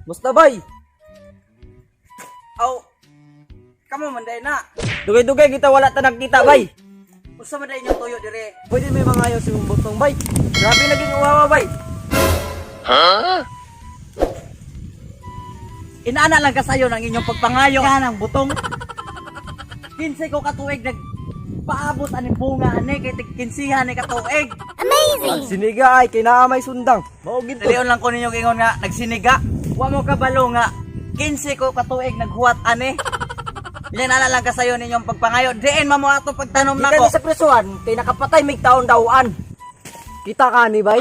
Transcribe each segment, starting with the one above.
Musta bay? Aw, kamo man day na. Dugay-dugay kita wala ta nagkita bay. Usa man day inyong tuyo dire. Pwede may mga ayaw si butong bay. Grabe naging uwawa bay. Inaana lang kasayo ng inyong pagpangayo nga ng butong. 15 ko katuig paabot aning bunga ani kay tig 15 ni katuig. Ang siniga ay kinaamay sundang. Maugid to. Dalion lang ko ninyo ingon nga nagsiniga. Wa mo kabalo nga 15 ko katuig naghuwat ani. Inaana lang kasayo ninyong pagpangayo. Diin mamo ato pagtanom Di nako. kami sa presuhan kay nakapatay mig taon dawaan. Kita ka ni bay?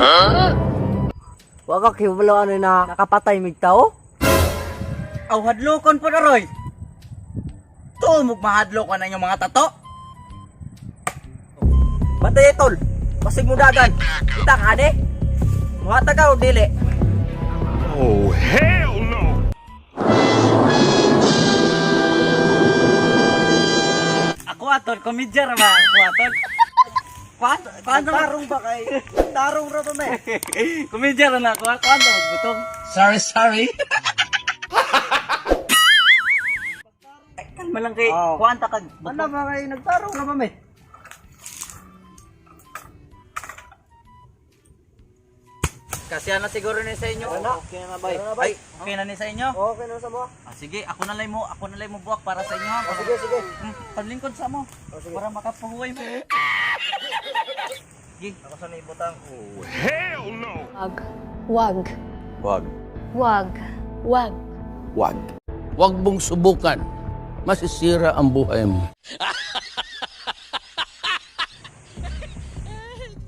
Wa ka kibalo ano na nakapatay mig tao? Aw hadlokon po na roy. Tumog mahadlok ka na inyong mga tato. Batay tol. Basig mo dagan. Kita ka ni? Mga taga o dili? Oh, hell no! Ako aton komedya ra ba? Ako aton. Kuan Tarong ba kay? Tarong ra to me. komedya ra na ako. Kuan to magbutong. Sorry. Kan malang kay Oh. kuan ta kag Ano ba kay nagtarong ra ba me? Kasi ano siguro ni sa inyo. Wala. Okay na bay. Wala na, bay. Ay, okay na ni sa inyo. Okay na sa mo. Sige, ako na lay mo buwak para sa inyo. Ha? Sige, sige. Panlingkod sa mo. Sige. Para makapahuway mo. Sige. Ako sa naibutang. Oh, hell no! Wag. Wag. Wag. Wag. Wag. Huwag mong subukan. Masisira ang buhay mo.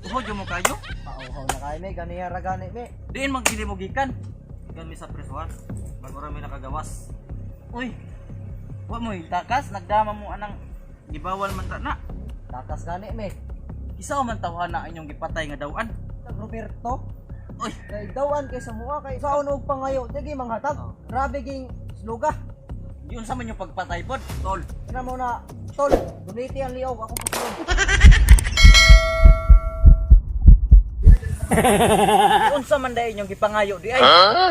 Tuhod yung mo kayo. Pauhaw na kay me ganiya ra gani me. Diin magdili mo gikan. Gan mi sa presuhan. Bago ra mi nakagawas. Uy. Wa mo takas nagdama mo anang gibawal man ta na. Takas gani me. Isa man tawhan na inyong gipatay nga dawaan. Tag Roberto. Uy, Kay dawan kay sa mukha kay saon og pangayo digi manghatag. Grabe ging sluga. yun sa man yung pagpatay pod, tol. Kana mo na tol, duniti ang liog ako pasulod. Unsa man dai inyong gipangayo di ay.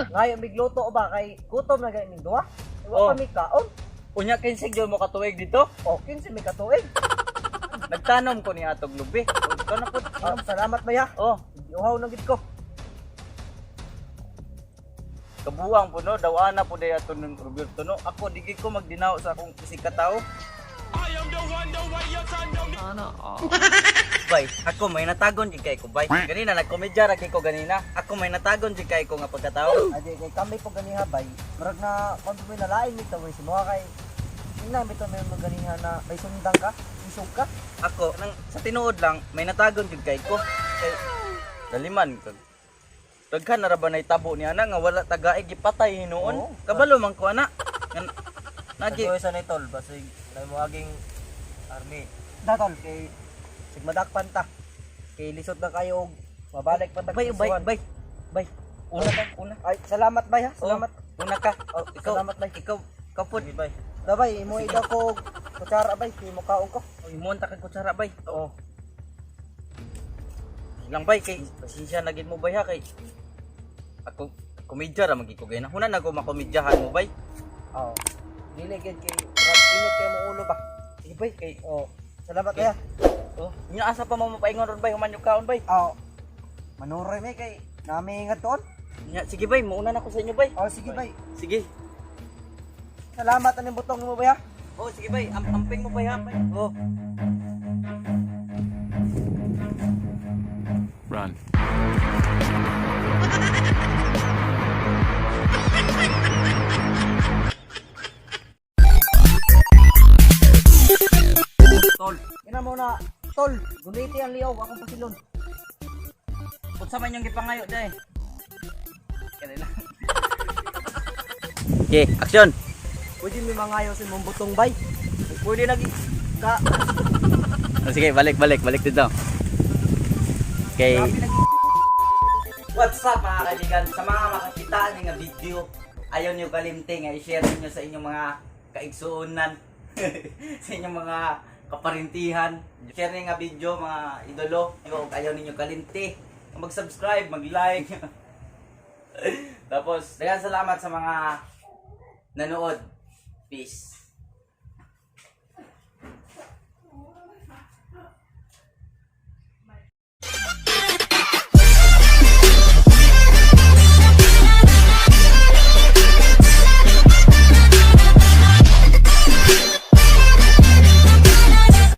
Ngayon migluto ba kay gutom na gay ning duha? Oh. Wa pa mi kaon. Unya kinsig jud mo katuig dito. O 15 mi katuig. Nagtanom ko ni atog lubi. Ikaw na pod. Salamat ba ya? Oh, Uhaw na gid ko. kabuang po no, daw ana po day ato ng Roberto no. Ako digi ko magdinaw sa akong isig ka tao. Bay, ako may natagon di kay ko bay. Ganina nagkomedya ra kay ko ganina. Ako may natagon di kay ko nga pagkatao. Adi kay kami po ganiha bay. Murag na konto mi nalain mi taway si mga kay. Tingnan mi to may maganiha na may sundang ka, isog ka. Ako nang sa tinuod lang may natagon di kay ko. Kay daliman kag daghan na ra ba nay tabo ni ana nga wala tagaig gipatay hinuon. Oo. Kabalo man ko ana. Nagi Nagi sa ni tol basig nay mo aging army. Datol kay sigmadakpan ta. Kay lisod na kayo og mabalik pa ta. bay bay bay. Bay. Una ka, una. Ay, salamat bay ha. Salamat. Una ka. Oh, Ikaw, salamat bay. ikaw kapod. Bay. Dabay, imo ida ko kutsara bay, kay mo kaon ko. Oy, mo ta kag kutsara bay. Oo. Lang bay kay pasensya na gid mo bay ha kay ako komedya ra magi ko gay na. Huna na ko makomedyahan mo bay. Oo. Dili gid kay init kay mo ulo ba. Sige bay kay Oo. Salamat bay ha. oh, nya asa pa mo mapaingon ron bay human yung kaon bay. Oo. Manuroy may kay nami ingat doon. Nya sige bay, mauna na ko sa inyo bay. Oh, sige bay. Sige. Salamat aning butong mo bay ha. Oh, sige bay, amping mo bay ha bay. Oh. Run. Tol, Ina mo na tol, guniti ang liog ako pasilon. unsa man yung gipangayo day? Kaya lang. Okay, action. Pwede mi mangayo sa mong butong bay. Pwede lagi ka Oh, sige, balik dito. Okay. grabe lagi. what's up mga kaibigan? Sa mga makakitaan nga video, ayaw nyo kalimti nga i-share niyo sa inyong mga kaigsuunan, sa inyong mga kaparintihan. Share niyo nga video mga idolo, kung ayaw ninyo kalimti. Mag-subscribe, mag-like. Tapos, daghang salamat sa mga nanood. Peace.